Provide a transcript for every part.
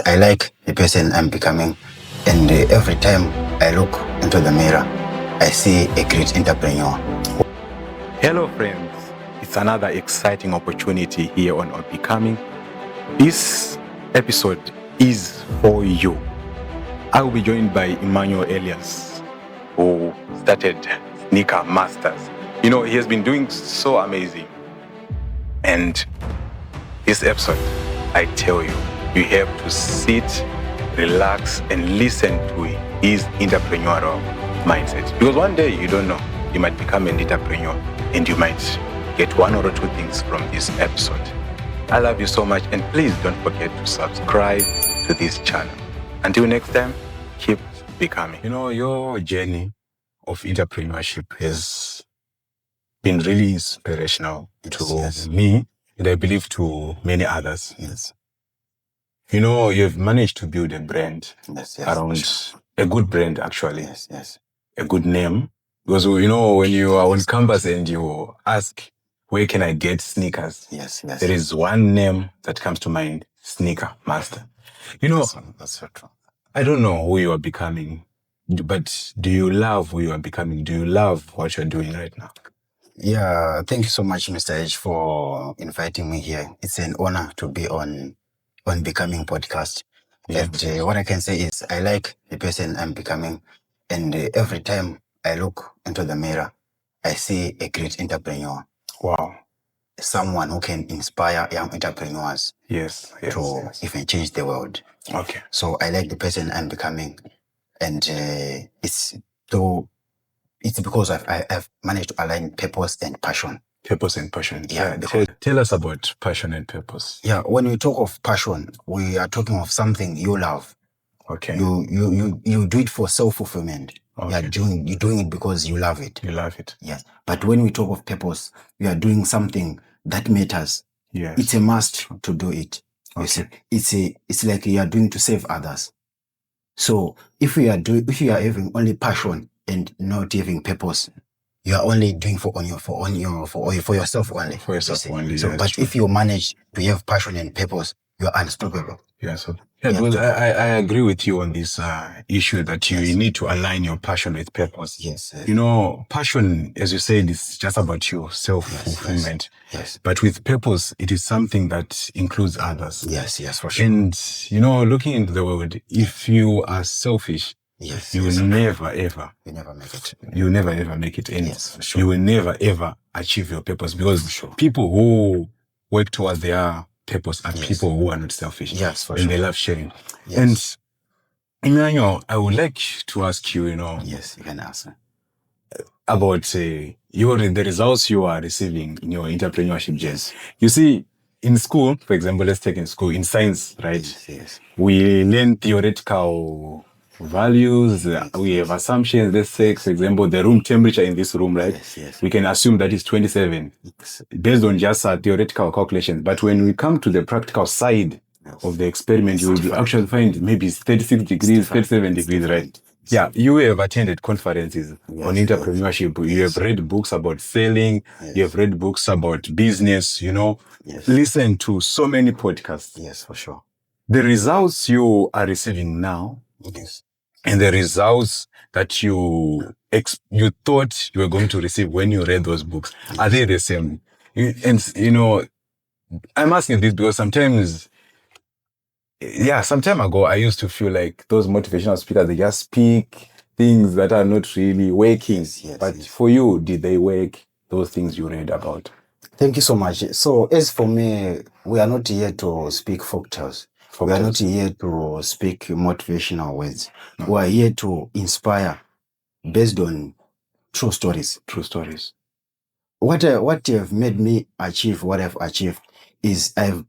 I like the person I'm becoming, and every time I look into the mirror, I see a great entrepreneur. Hello friends, it's another exciting opportunity here on Becoming. This episode is for you. I will be joined by Emmanuel Elias, who started Sneaker Masters. He has been doing so amazing. And this episode, I tell you, you have to sit, relax, and listen to his entrepreneurial mindset. Because one day, you don't know, you might become an entrepreneur and you might get one or two things from this episode. I love you so much, and please don't forget to subscribe to this channel. Until next time, keep becoming. Your journey of entrepreneurship has been really inspirational to me, and I believe to many others. Yes. You've managed to build a brand around Sure. a good brand, actually. Yes. A good name. Because, when you are on campus and you ask, where can I get sneakers? Yes. There is one name that comes to mind, Sneaker Master. That's so true. I don't know who you are becoming, but do you love who you are becoming? Do you love what you're doing right now? Yeah, thank you so much, Mr. Hech, for inviting me here. It's an honor to be on Becoming podcast. Yeah. And what I can say is I like the person I'm becoming. And every time I look into the mirror, I see a great entrepreneur. Wow. Someone who can inspire young entrepreneurs Yes. to even change the world. Okay. So I like the person I'm becoming. And it's because I've managed to align purpose and passion. Purpose and passion. Yeah. Tell us about passion and purpose. Yeah. When we talk of passion, we are talking of something you love. Okay. You do it for self-fulfillment. Okay. You're doing it because you love it. You love it. Yes. But when we talk of purpose, we are doing something that matters. Yes. It's a must to do it. Okay. It's like you are doing to save others. So if you are having only passion and not having purpose, you are only doing for yourself only. For yourself only. So, but if you manage to have passion and purpose, you are unstoppable. Because I agree with you on this issue that you need to align your passion with purpose. Yes. Passion, as you said, is just about your self-fulfillment. Yes. But with purpose, it is something that includes others. Yes, for sure. And, looking into the world, if you are selfish, you will never ever. You never make it. You will never ever make it. And yes, for sure. You will never ever achieve your purpose, because people who work towards their purpose are people who are not selfish. Yes, for and sure. They love sharing. Yes. And Emmanuel, I would like to ask you, Yes, you can answer. About the results you are receiving in your entrepreneurship journey. You see, in school, for example, let's take in school, in science, right? Yes. We learn theoretical values, we have assumptions. Let's say, for example, the room temperature in this room, right? Yes. We can assume that is 27 based on just theoretical calculations. But when we come to the practical side of the experiment, you will actually find maybe it's 36 degrees, 37 degrees, right? Yeah, you have attended conferences on entrepreneurship. You have read books about selling. You have read books about business, Listen to so many podcasts. Yes, for sure. The results you are receiving now, and the results that you thought you were going to receive when you read those books, are they the same? And, I'm asking this because sometimes, some time ago, I used to feel like those motivational speakers, they just speak things that are not really working. But for you, did they work, those things you read about? Thank you so much. So as for me, we are not here to speak folktales. We are not here to speak motivational words. No. We are here to inspire based on true stories. What have made me achieve what I've achieved is I've,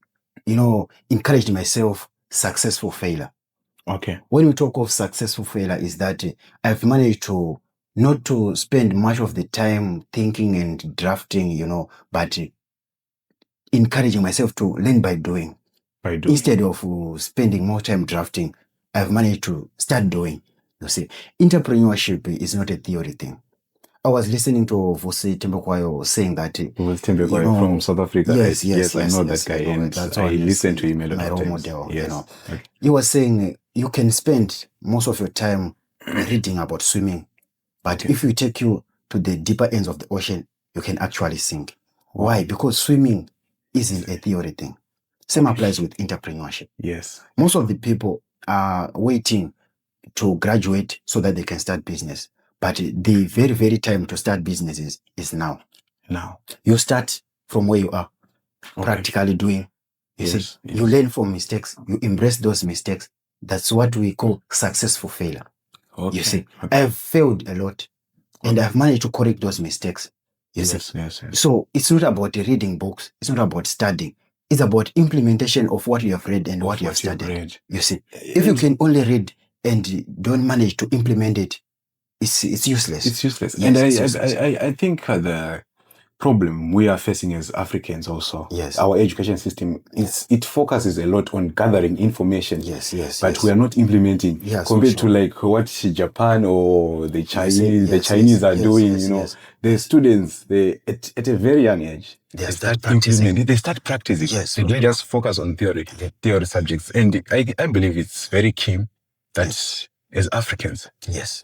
encouraged myself successful failure. Okay. When we talk of successful failure, is that I've managed to not to spend much of the time thinking and drafting, but encouraging myself to learn by doing. Instead of spending more time drafting, I've managed to start doing. You see, entrepreneurship is not a theory thing. I was listening to Vusi Tembekwayo saying that Vusi Tembekwayo from South Africa. Yes, I know that guy, and I listen to him a lot my of role times. model. Yes. Okay. He was saying you can spend most of your time reading about swimming, but if you take you to the deeper ends of the ocean, you can actually sink. Wow. Why? Because swimming isn't a theory thing. Same applies with entrepreneurship. Yes. Most of the people are waiting to graduate so that they can start business. But the very, very time to start businesses is now. Now. You start from where you are, practically doing. You see, you learn from mistakes. You embrace those mistakes. That's what we call successful failure. You see, I've failed a lot and I've managed to correct those mistakes. You see. Yes. So it's not about reading books. It's not about studying. It's about implementation of what you have read and what you have studied. You see, if you can only read and don't manage to implement it, it's useless. It's useless. Yes, and useless. I think the problem we are facing as Africans also, our education system, it focuses a lot on gathering information. But we are not implementing compared to like what Japan or the Chinese are doing. The students, at a very young age, they start practicing. They start practicing. They don't just focus on theory subjects. And I believe it's very key that as Africans,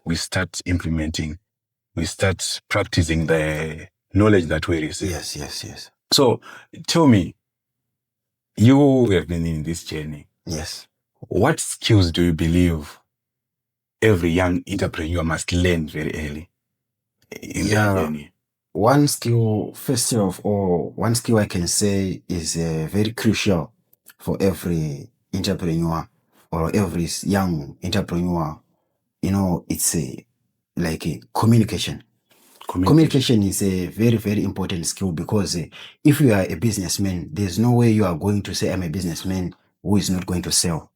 we start implementing, we start practicing the knowledge that we receive. Yes. So tell me, you have been in this journey. Yes. What skills do you believe every young entrepreneur must learn very early in their journey? One skill, first of all, one skill I can say is very crucial for every entrepreneur or every young entrepreneur. It's communication. Communication is a very, very important skill because if you are a businessman, there's no way you are going to say, I'm a businessman who is not going to sell.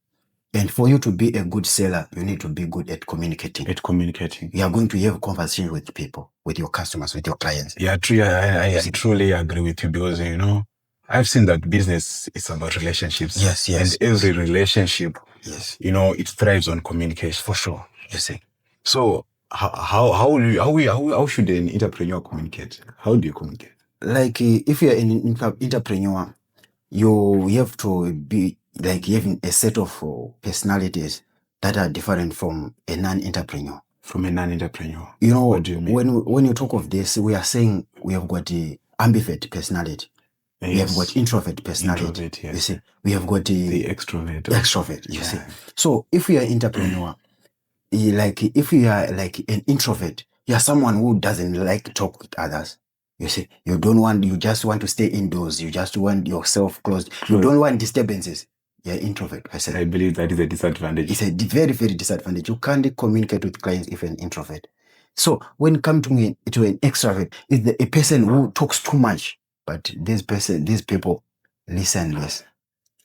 And for you to be a good seller, you need to be good at communicating. You are going to have conversation with people, with your customers, with your clients. Yeah, I truly agree with you because, I've seen that business is about relationships. Yes. And every relationship, it thrives on communication. For sure. So how should an entrepreneur communicate? How do you communicate? Like if you're an entrepreneur, you have to be like having a set of personalities that are different from a non-entrepreneur. What do you mean? When you talk of this, we are saying we have got the ambivert personality. We have got introvert personality. You see, we have got the extrovert. You see. So if you are an entrepreneur, if you are like an introvert, you are someone who doesn't like to talk with others. You see, you just want to stay indoors. You just want yourself closed. You don't want disturbances. You're an introvert person. I believe that is a disadvantage. It's a very, very disadvantage. You can't communicate with clients if you're an introvert. So when it comes to an extrovert, it's a person who talks too much, but these people listen less.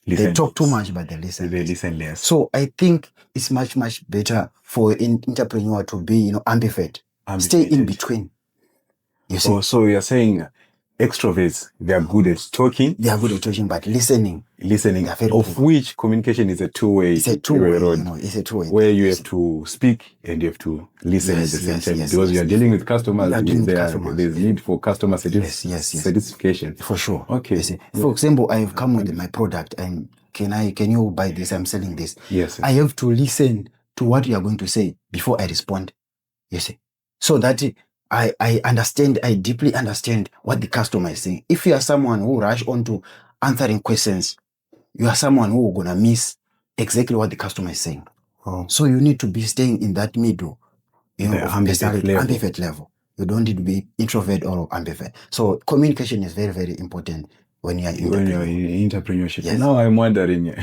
They talk too much, but they listen less. So I think it's much, much better for an entrepreneur to be, ambivert. Stay in between. You see? So you're saying extroverts, they are good at talking. They are good at talking, but listening. Of which communication is a two-way. It's a two-way road. It's a two-way. Where you have to speak and you have to listen at the same time. Because you are dealing with customers. There's need for customer satisfaction. For sure. Okay. You see? For example, I have come with my product and can you buy this? I'm selling this. Yes. I have to listen to what you are going to say before I respond. You see? So that I understand, I deeply understand what the customer is saying. If you are someone who rush on to answering questions, you are someone who is going to miss exactly what the customer is saying. So you need to be staying in that middle, ambivert level. You don't need to be introvert or ambivert. So communication is very, very important when you are in entrepreneurship. Yes. Now I'm wondering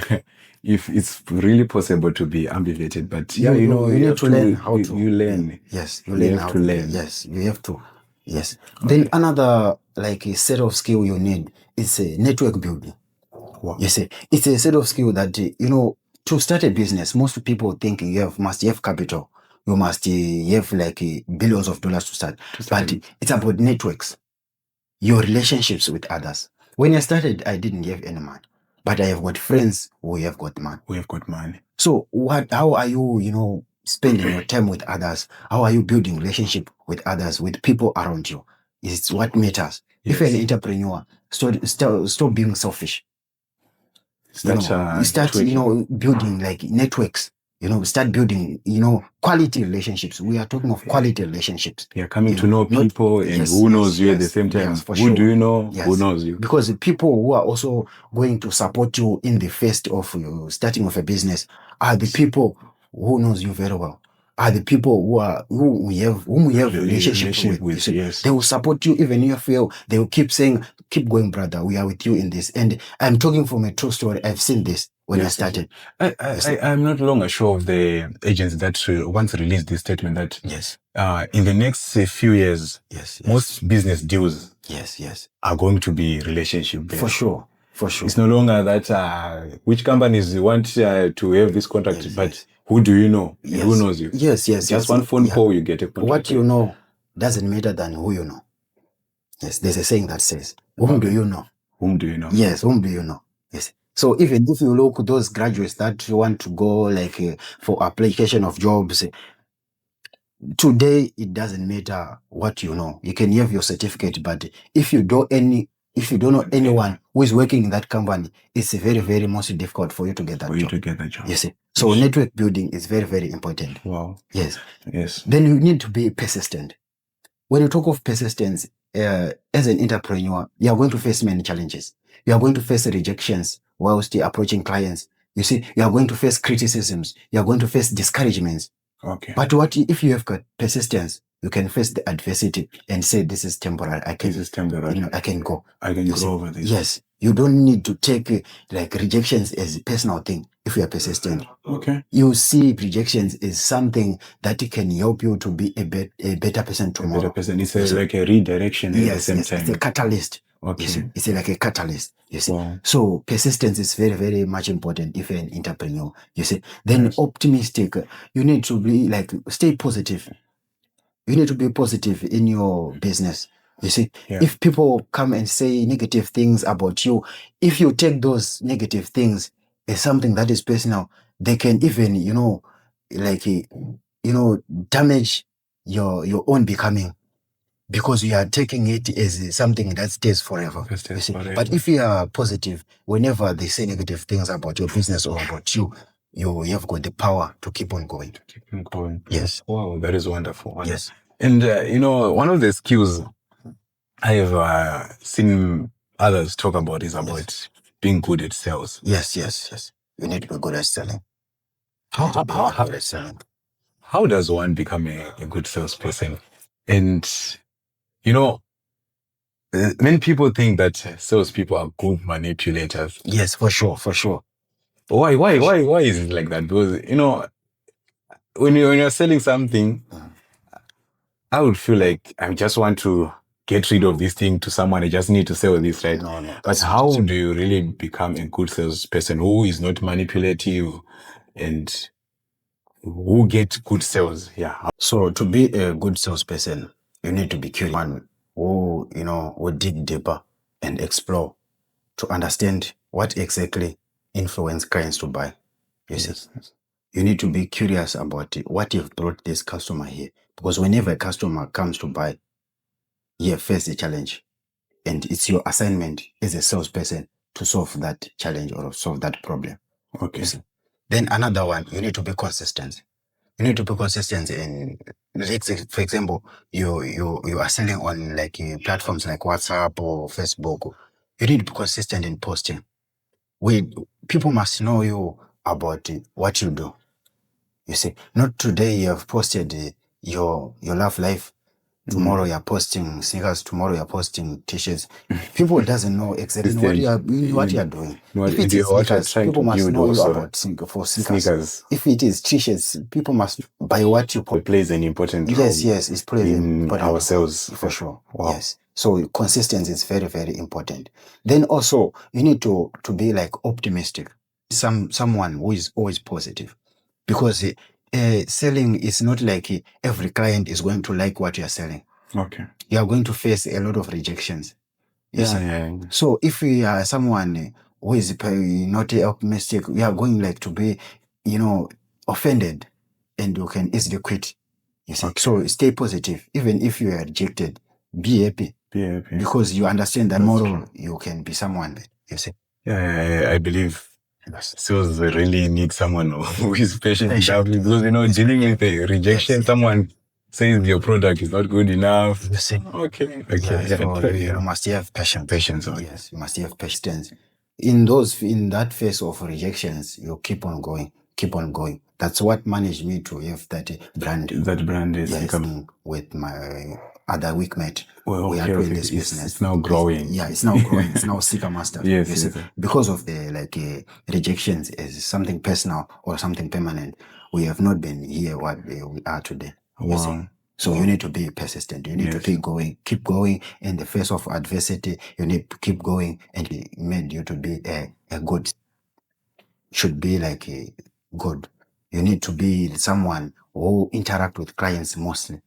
if it's really possible to be ambiverted, but you need to learn how to. You learn. Yes, you learn how to learn. Yes, you have to. Yes. Okay. Then another a set of skill you need is network building. Wow. You see, it's a set of skill that to start a business, most people think you must have capital. You must have billions of dollars to start. But it's about networks, your relationships with others. When I started, I didn't have any money, but I have got friends who have got money. We have got money. So how are you, spending your time with others? How are you building relationship with others, with people around you? It's what matters. If you're an entrepreneur, stop being selfish. Start building like networks. Start building, quality relationships. We are talking of quality relationships. Yeah, coming to know people and who knows you at the same time. Yes, for who sure. do you know? Who knows you? Because the people who are also going to support you in the first of starting of a business are the people who knows you very well. Are the people whom we have relationship with. Yes. They will support you even if you fail. They will keep saying, keep going, brother. We are with you in this. And I'm talking from a true story. I've seen this when I started. I'm not longer sure of the agents that once released this statement that in the next few years, most business deals are going to be relationship based. For sure. It's no longer that which companies want to have this contract, but who do you know? And who knows you? Yes. Just one phone call, you get a contract. What you know doesn't matter than who you know. Yes, there's a saying that says, whom do you know? Whom do you know? Yes, whom do you know? Yes. So even if you look those graduates that want to go like for application of jobs, today it doesn't matter what you know. You can have your certificate, but if you don't know anyone who is working in that company, it's very, very most difficult for you to get that job. You see. So network building is very, very important. Wow. Yes. Yes. Then you need to be persistent. When you talk of persistence, as an entrepreneur, you are going to face many challenges. You are going to face rejections whilst you're approaching clients. You see, you are going to face criticisms. You are going to face discouragements. Okay. But if you have got persistence, you can face the adversity and say, this is temporary. I can go. I can grow over this. Yes. You don't need to take like rejections as a personal thing if you are persistent. Okay. You see rejections as something that can help you to be a better person tomorrow. A better person. It's like a redirection at the same time. It's a catalyst. Okay. It's like a catalyst. You see. Wow. So persistence is very, very much important if you're an entrepreneur. You see. Then optimistic. You need to be like, stay positive. You need to be positive in your business. You see, if people come and say negative things about you, if you take those negative things as something that is personal, they can even, damage your own becoming, because you are taking it as something that stays forever. But if you are positive, whenever they say negative things about your business or about you, you have got the power to keep on going. Yes. Wow, that is wonderful. Yes. And, one of the skills I have seen others talk about is about being good at sales. Yes. You need to be good at selling. How does one become a good salesperson? And, many people think that salespeople are good manipulators. Yes, for sure. Why is it like that? Because, when you're selling something, I would feel like I just want to get rid of this thing to someone. I just need to sell this, right? No. But how do you really become a good salesperson who is not manipulative and who gets good sales? Yeah. So to be a good salesperson, you need to be curious. One who, will dig deeper and explore to understand what exactly influence clients to buy. You see. You need to be curious about what you've brought this customer here. Because whenever a customer comes to buy, you face a challenge. And it's your assignment as a salesperson to solve that challenge or solve that problem. Okay. Then another one, you need to be consistent. You need to be consistent in, for example, you are selling on like platforms like WhatsApp or Facebook. You need to be consistent in posting. People must know you about what you do. You see, not today you have posted your love life. Tomorrow you're posting sneakers. Tomorrow you're posting t-shirts. People doesn't know exactly what you are doing. If it is sneakers, people must know you about sneakers. If it is t-shirts, people must buy what you put. It plays an important role. Yes, it plays in ourselves for sure. Wow. Yes. So consistency is very, very important. Then also you need to be like optimistic. Someone who is always positive, because selling is not like every client is going to like what you are selling. Okay. You are going to face a lot of rejections. Yeah. So if you are someone who is not optimistic, you are going like to be, offended and you can easily quit. You see, so stay positive. Even if you are rejected, be happy. Because you understand that tomorrow you can be someone. You see. Yeah, I believe sales really need someone who is patient enough, because dealing with the rejection, someone says your product is not good enough. You see. Okay. So you must have patience. Yes, you must have patience. In that phase of rejections, you keep on going. That's what managed me to have that brand. That brand is with my other weak mate. Well, we are doing this business. It's now growing. It's now growing. It's now Seeker Master. Yes. Because of the rejections as something personal or something permanent, we have not been here what we are today. Wow. So you need to be persistent. You need to keep going in the face of adversity. You need to keep going, and it made you to be a good. Should be like a good. You need to be someone who interact with clients mostly.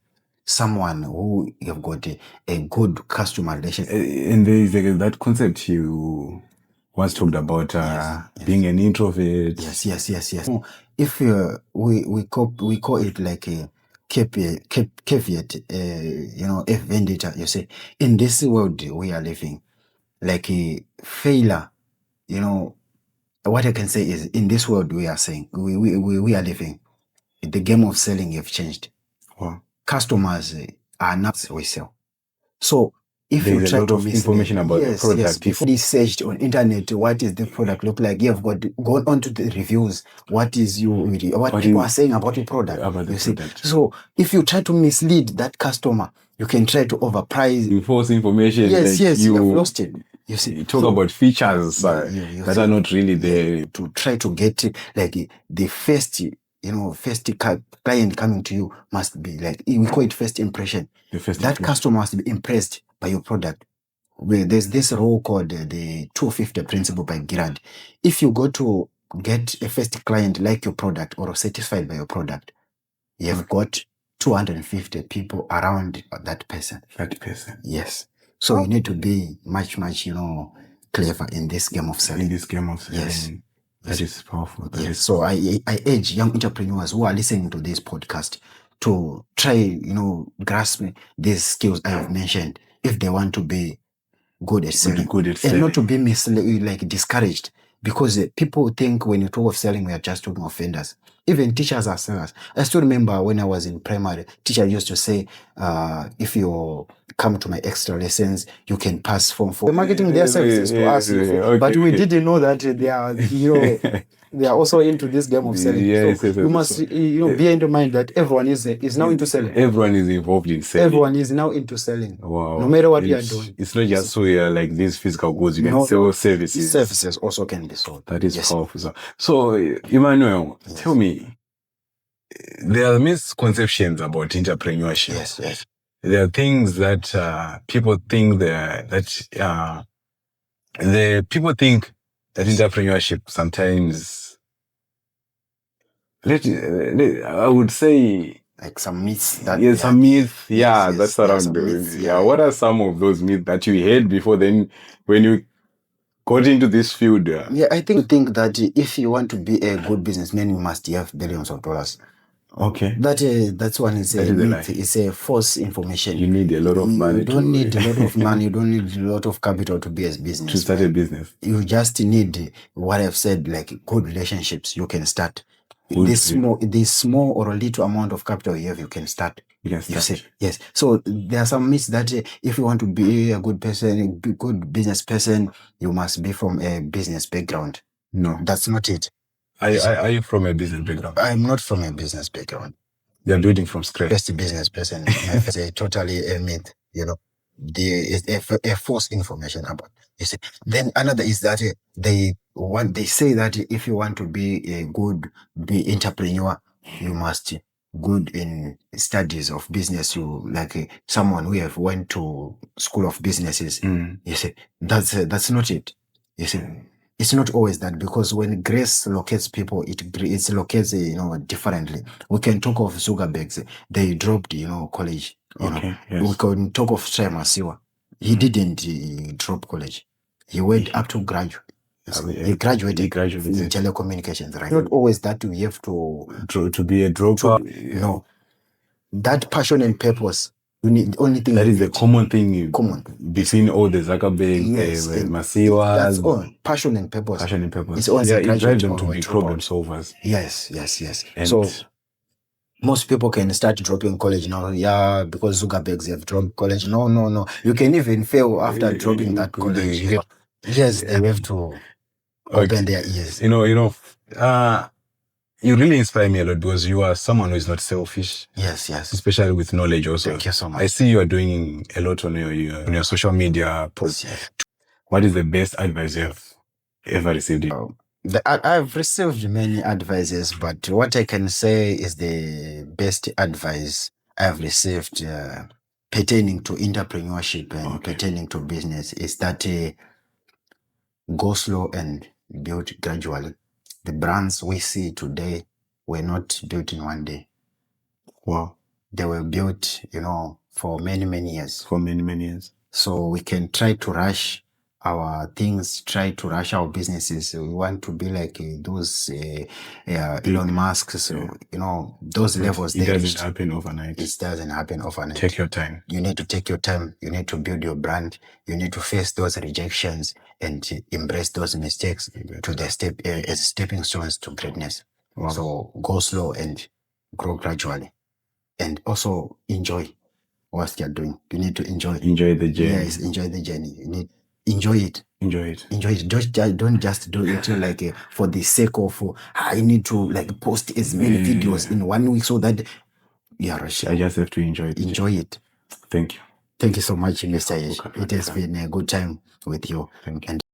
Someone who have got a good customer relationship. And there is that concept you once talked about, being an introvert. Yes. If we call it like a caveat, a vendetta. You say in this world we are living, like a failure. What I can say is in this world we are saying we are living. The game of selling have changed. Wow. Customers are not we sell. So if there's you try a lot to of information about the product. Before they searched on internet, what is the product look like? You have got gone on to the reviews. What people are saying about the product. So if you try to mislead that customer, you can try to overprice. You false information. Yes, you have lost it. You see, you talk about features that are not really there. To try to get like the first client coming to you must be like, we call it first impression. That customer must be impressed by your product. There's this rule called the 250 principle by Girard. If you go to get a first client like your product or satisfied by your product, you have got 250 people around that person. Yes. So you need to be much, clever in this game of selling. Yes. That is powerful. So I urge young entrepreneurs who are listening to this podcast to try, grasp these skills I have mentioned if they want to be good at selling. And not to be discouraged. Because people think when you talk of selling, we are just talking of vendors. Even teachers are sellers. I still remember when I was in primary, teacher used to say, if you come to my extra lessons, you can pass Form 4. They're marketing their services to us. But we didn't know that they are, they are also into this game of selling. You must, bear in mind that everyone is now into selling. Everyone is involved in selling. Everyone is now into selling. Wow. No matter what you are doing. It's not just like these physical goods. You can sell services. Services also can be sold. That is powerful. So, Emmanuel, tell me, there are misconceptions about entrepreneurship. Yes. There are things that people think people think that entrepreneurship sometimes, I would say, like some myths. Some myths. That's around. What are some of those myths that you heard before then when you got into this field? I think that if you want to be a good businessman, you must have billions of dollars. Okay. That's one is a myth. It's a false information. You need a lot of money. You don't need a lot of money. You don't need a lot of capital to be a business. To start a business. You just need what I've said, like good relationships. You can start. This small or little amount of capital you have, you can start. You say, yes. So there are some myths that if you want to be a good person, a good business person, you must be from a business background. No, that's not it. Are you from a business background? I'm not from a business background. You're building from scratch. Best business person. It's a totally a myth. It's a false information about. You see. Then another is that they say that if you want to be a good entrepreneur, you must good in studies of business. You like someone who have went to school of businesses. You see, that's not it. You see. It's not always that, because when grace locates people, it locates differently. We can talk of Zuckerberg. They dropped college. We can talk of Masiwa. He didn't drop college. He went up to graduate. He graduated in telecommunications, right? Not always that we have to be a dropper. No. That passion and purpose, you need the only thing. That is the common thing between all the Zuckerberg, Masiwas. That's all. Passion and purpose. Passion and purpose. It's always it drives them to be problem solvers. Yes. And so most people can start dropping college now, because Zuckerbergs have dropped college. No. You can even fail after dropping that college. Yes, they have to open their ears. You really inspire me a lot because you are someone who is not selfish. Yes. Especially with knowledge also. Thank you so much. I see you are doing a lot on your social media posts. Yes. What is the best advice you have ever received? I've received many advices, but what I can say is the best advice I've received pertaining to entrepreneurship and pertaining to business is that go slow and build gradually. The brands we see today were not built in one day. Wow. They were built, for many, many years. So we can try to rush our things, try to rush our businesses. We want to be like those Elon Musk. So, those levels. It doesn't happen overnight. It doesn't happen overnight. Take your time. You need to take your time. You need to build your brand. You need to face those rejections and embrace those mistakes to the step as stepping stones to greatness. Wow. So go slow and grow gradually, and also enjoy what you're doing. You need to enjoy the journey. Yes, enjoy the journey. You need enjoy it. Don't just do it like for the sake of I need to post as many videos in 1 week so that rushing. I just have to enjoy it. Thank you so much, Mr. Hech. It has been a good time with you. Thank you. And